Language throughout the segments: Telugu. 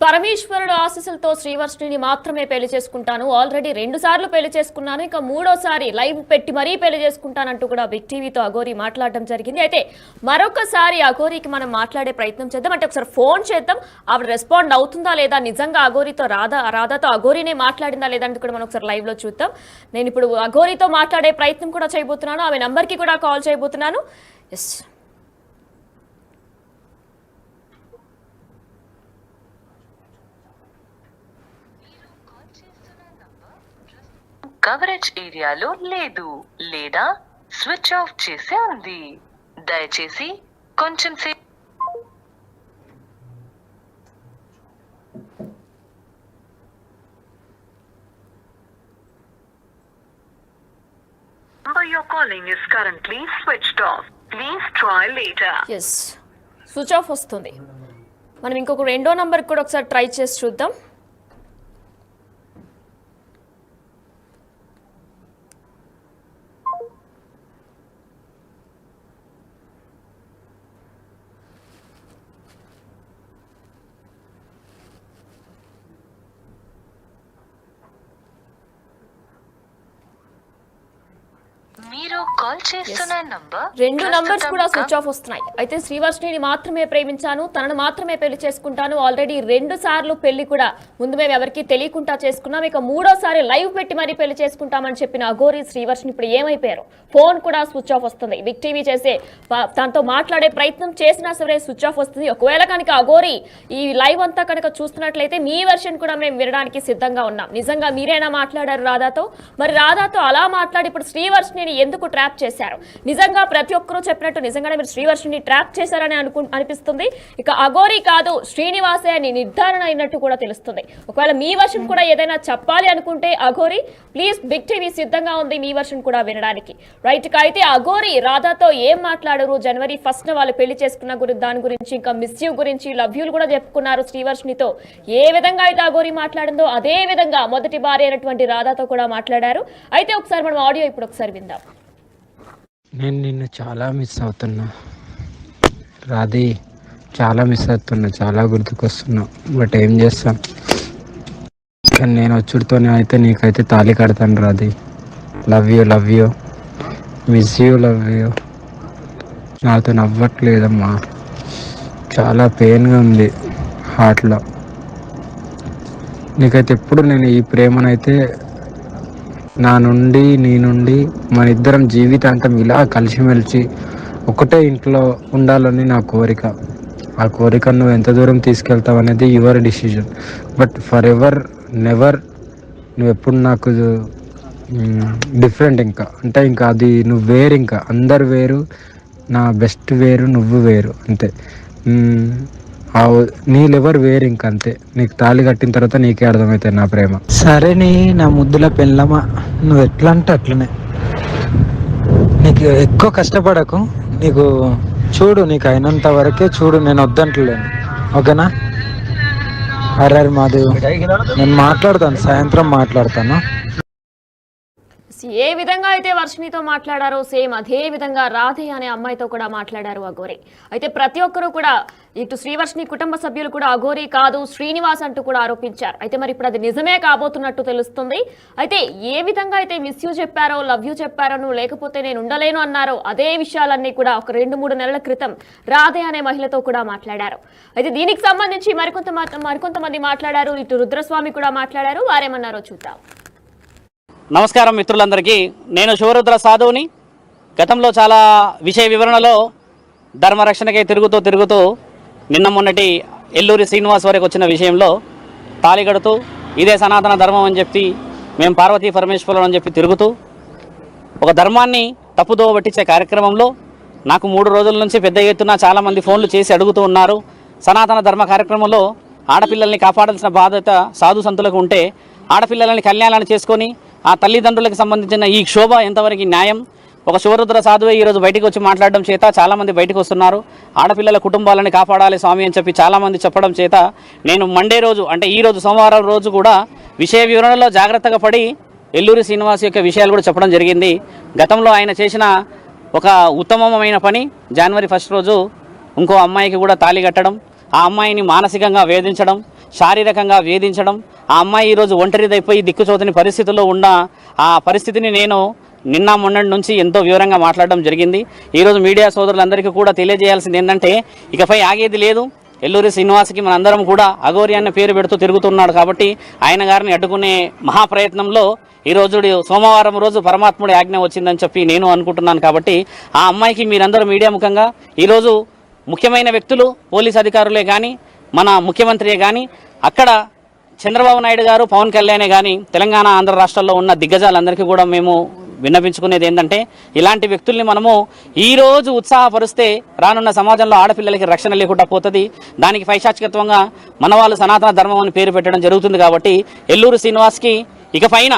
పరమేశ్వరుడు ఆశీస్సులతో శ్రీవర్షిని మాత్రమే పెళ్లి చేసుకుంటాను. ఆల్రెడీ 2 సార్లు పెళ్లి చేసుకున్నాను. ఇక 3వసారి లైవ్ పెట్టి మరీ పెళ్లి చేసుకుంటానంటూ కూడా బిగ్ టీవీతో అఘోరి మాట్లాడడం జరిగింది. అయితే మరొకసారి అఘోరికి మనం మాట్లాడే ప్రయత్నం చేద్దాం. అంటే ఒకసారి ఫోన్ చేద్దాం, ఆవిడ రెస్పాండ్ అవుతుందా లేదా, నిజంగా అఘోరితో రాధాతో అఘోరినే మాట్లాడిందా లేదా అని కూడా మనం ఒకసారి లైవ్ లో చూద్దాం. నేను ఇప్పుడు అఘోరితో మాట్లాడే ప్రయత్నం కూడా చేయబోతున్నాను. ఆమె నంబర్ కి కూడా కాల్ చేయబోతున్నాను. ఎస్, కవరేజ్ ఏరియాలో లేదు లేదా స్విచ్ ఆఫ్ చేసి ఉంది. దయచేసి కొంచెం సేపు number you're calling is currently switched off. Please try later. Yes, switch off వస్తుంది. మనం ఇంకొక 2వ నంబర్ కూడా ఒకసారి ట్రై చేసి చూద్దాం. మీరు కాల్ చేస్తున్న నంబర్ 2 నంబర్స్ కూడా స్విచ్ ఆఫ్ వస్తున్నాయి. అయితే శ్రీవర్షిని మాత్రమే ప్రేమించాను, తనను మాత్రమే పెళ్లి చేసుకుంటాను. ఆల్రెడీ 2 సార్లు పెళ్లి కూడా ముందు మేము ఎవరికి తెలియకుండా చేసుకున్నాం. ఇక 3వసారి లైవ్ పెట్టి మరీ పెళ్లి చేసుకుంటామని చెప్పిన అఘోరి శ్రీవర్షిని ఇప్పుడు ఏమైపోయారు? ఫోన్ కూడా స్విచ్ ఆఫ్ వస్తుంది. బిగ్ టీవీ చేసే తనతో మాట్లాడే ప్రయత్నం చేసినా సరే స్విచ్ ఆఫ్ వస్తుంది. ఒకవేళ కనుక అఘోరి ఈ లైవ్ అంతా కనుక చూస్తున్నట్లయితే మీ వెర్షన్ కూడా మేము వినడానికి సిద్ధంగా ఉన్నాం. నిజంగా మీరేనా మాట్లాడారు రాధాతో? మరి రాధాతో అలా మాట్లాడి ఇప్పుడు శ్రీవర్షిని ఎందుకు ట్రాప్ చేశారు? నిజంగా ప్రతి ఒక్కరూ చెప్పినట్టు నిజంగానే మీరు శ్రీవర్షిని ట్రాప్ చేశారని అనిపిస్తుంది. ఇక అఘోరి కాదు శ్రీనివాసే అని నిర్ధారణ అయినట్టు కూడా తెలుస్తుంది. ఒకవేళ మీ వర్షన్ కూడా ఏదైనా చెప్పాలి అనుకుంటే అఘోరి ప్లీజ్, బిగ్ టీవీ సిద్ధంగా ఉంది మీ వర్షన్ కూడా వినడానికి. రైట్, అయితే అఘోరి రాధాతో ఏం మాట్లాడరు? జనవరి 1న వాళ్ళు పెళ్లి చేసుకున్న దాని గురించి, ఇంకా మిస్ యూ గురించి, లవ్ యూలు కూడా చెప్పుకున్నారు. శ్రీవర్షినితో ఏ విధంగా అయితే అఘోరి మాట్లాడిందో అదే విధంగా మొదటి భార్య అయినటువంటి రాధాతో కూడా మాట్లాడారు. అయితే ఒకసారి మనం ఆడియో ఇప్పుడు ఒకసారి విందాం. నేను నిన్ను చాలా మిస్ అవుతున్నా రాధి, చాలా మిస్ అవుతున్నా, చాలా గుర్తుకొస్తున్నా. బట్ ఏం చేస్తాం, కానీ నేను వచ్చుడితోనే అయితే నీకైతే తాళి కడతాను Radhi. Love you, miss you, love you. నాతో నవ్వట్లేదమ్మా, చాలా పెయిన్గా ఉంది హార్ట్లో. నీకైతే ఎప్పుడు నేను ఈ ప్రేమనైతే నీ నుండి మన ఇద్దరం జీవితాంతం ఇలా కలిసిమెలిసి ఒకటే ఇంట్లో ఉండాలని నా కోరిక. ఆ కోరిక నువ్వు ఎంత దూరం తీసుకెళ్తావు అనేది your decision. But for ever never నువ్వు ఎప్పుడు నాకు డిఫరెంట్. ఇంకా అది నువ్వు వేరు, ఇంకా అందరు వేరు, నా బెస్ట్ వేరు, నువ్వు వేరు, అంతే. నీ లెవర్ వేరు, ఇంక అంతే. నీకు తాళి కట్టిన తర్వాత నీకే అర్థమవుతుంది నా ప్రేమ. సరే నా ముద్దుల పెళ్ళమా, నువ్వు ఎట్లా అంటే అట్లనే. నీకు ఎక్కువ కష్టపడకు, నీకు చూడు, నీకు అయినంత వరకే చూడు, నేను వద్దంటలేను, ఓకేనా? అరే మాధవ్, నేను మాట్లాడతాను, సాయంత్రం మాట్లాడతాను. ఏ విధంగా అయితే వర్షినితో మాట్లాడారో సేమ్ అదే విధంగా రాధే అనే అమ్మాయితో కూడా మాట్లాడారు అఘోరి. అయితే ప్రతి ఒక్కరూ కూడా ఇటు శ్రీవర్షిని కుటుంబ సభ్యులు కూడా అఘోరి కాదు శ్రీనివాస్ అంటూ కూడా ఆరోపించారు. అయితే మరి ఇప్పుడు అది నిజమే కాబోతున్నట్టు తెలుస్తుంది. అయితే ఏ విధంగా అయితే మిస్ యూ చెప్పారో, లవ్ యూ చెప్పారో, నువ్వు లేకపోతే నేను ఉండలేను అన్నారో అదే విషయాలన్నీ కూడా ఒక 2-3 నెలల క్రితం రాధే అనే మహిళతో కూడా మాట్లాడారు. అయితే దీనికి సంబంధించి మరికొంతమంది మాట్లాడారు. ఇటు రుద్రస్వామి కూడా మాట్లాడారు. వారేమన్నారో చూద్దాం. నమస్కారం మిత్రులందరికీ. నేను శివరుద్ర సాధువుని. గతంలో చాలా విషయ వివరణలో ధర్మరక్షణకై తిరుగుతూ నిన్న మొన్నటి ఎల్లూరి శ్రీనివాస్ వరకు వచ్చిన విషయంలో తాళిగడుతూ ఇదే సనాతన ధర్మం అని చెప్పి మేము పార్వతీ పరమేశ్వరులు అని చెప్పి తిరుగుతూ ఒక ధర్మాన్ని తప్పుదోవ పట్టించే కార్యక్రమంలో నాకు 3 రోజుల నుంచి పెద్ద ఎత్తున చాలామంది ఫోన్లు చేసి అడుగుతూ ఉన్నారు. సనాతన ధర్మ కార్యక్రమంలో ఆడపిల్లల్ని కాపాడాల్సిన బాధ్యత సాధు సంతులకు ఉంటే ఆడపిల్లలని కళ్యాణాలు చేసుకొని ఆ తల్లిదండ్రులకు సంబంధించిన ఈ క్షోభ ఎంతవరకు న్యాయం? ఒక శివరుద్ర సాధువే ఈరోజు బయటకు వచ్చి మాట్లాడడం చేత చాలామంది బయటకు వస్తున్నారు. ఆడపిల్లల కుటుంబాలని కాపాడాలి స్వామి అని చెప్పి చాలామంది చెప్పడం చేత నేను మండే రోజు, అంటే ఈరోజు సోమవారం రోజు కూడా విషయ వివరణలో జాగ్రత్తగా పడి ఎల్లూరి శ్రీనివాస్ యొక్క విషయాలు కూడా చెప్పడం జరిగింది. గతంలో ఆయన చేసిన ఒక ఉత్తమమైన పని జనవరి 1 రోజు ఇంకో అమ్మాయికి కూడా తాళి కట్టడం, ఆ అమ్మాయిని మానసికంగా వేధించడం, శారీరకంగా వేధించడం, ఆ అమ్మాయి ఈరోజు ఒంటరిదైపోయి దిక్కుచోతని పరిస్థితుల్లో ఉన్న ఆ పరిస్థితిని నేను నిన్న మొన్నటి నుంచి ఎంతో వివరంగా మాట్లాడడం జరిగింది. ఈరోజు మీడియా సోదరులందరికీ కూడా తెలియజేయాల్సింది ఏంటంటే ఇకపై ఆగేది లేదు. ఎల్లూరి శ్రీనివాస్కి మనందరం కూడా అఘోరి అన్న పేరు పెడుతూ తిరుగుతున్నాడు కాబట్టి ఆయన గారిని అడ్డుకునే మహాప్రయత్నంలో ఈరోజు సోమవారం రోజు పరమాత్ముడి ఆజ్ఞ వచ్చిందని చెప్పి నేను అనుకుంటున్నాను. కాబట్టి ఆ అమ్మాయికి మీరందరూ మీడియా ముఖంగా ఈరోజు ముఖ్యమైన వ్యక్తులు పోలీస్ అధికారులే కానీ మన ముఖ్యమంత్రియే కానీ అక్కడ చంద్రబాబు నాయుడు గారు పవన్ కళ్యాణే కానీ తెలంగాణ ఆంధ్ర రాష్ట్రాల్లో ఉన్న దిగ్గజాలందరికీ కూడా మేము విన్నపించుకునేది ఏంటంటే ఇలాంటి వ్యక్తుల్ని మనము ఈరోజు ఉత్సాహపరిస్తే రానున్న సమాజంలో ఆడపిల్లలకి రక్షణ లేకుండా పోతుంది. దానికి పైశాచికత్వంగా మన వాళ్ళు సనాతన ధర్మం అని పేరు పెట్టడం జరుగుతుంది. కాబట్టి ఎల్లూరి శ్రీనివాస్కి ఇకపైన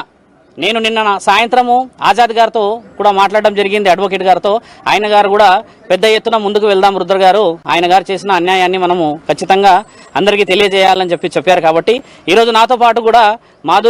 నేను నిన్న సాయంత్రము ఆజాద్ గారితో కూడా మాట్లాడడం జరిగింది, అడ్వకేట్ గారితో. ఆయన గారు కూడా పెద్ద ఎత్తున ముందుకు వెళ్దాం రుద్ర గారు, ఆయన గారు చేసిన అన్యాయాన్ని మనము ఖచ్చితంగా అందరికీ తెలియజేయాలని చెప్పారు. కాబట్టి ఈరోజు నాతో పాటు కూడా మాధురి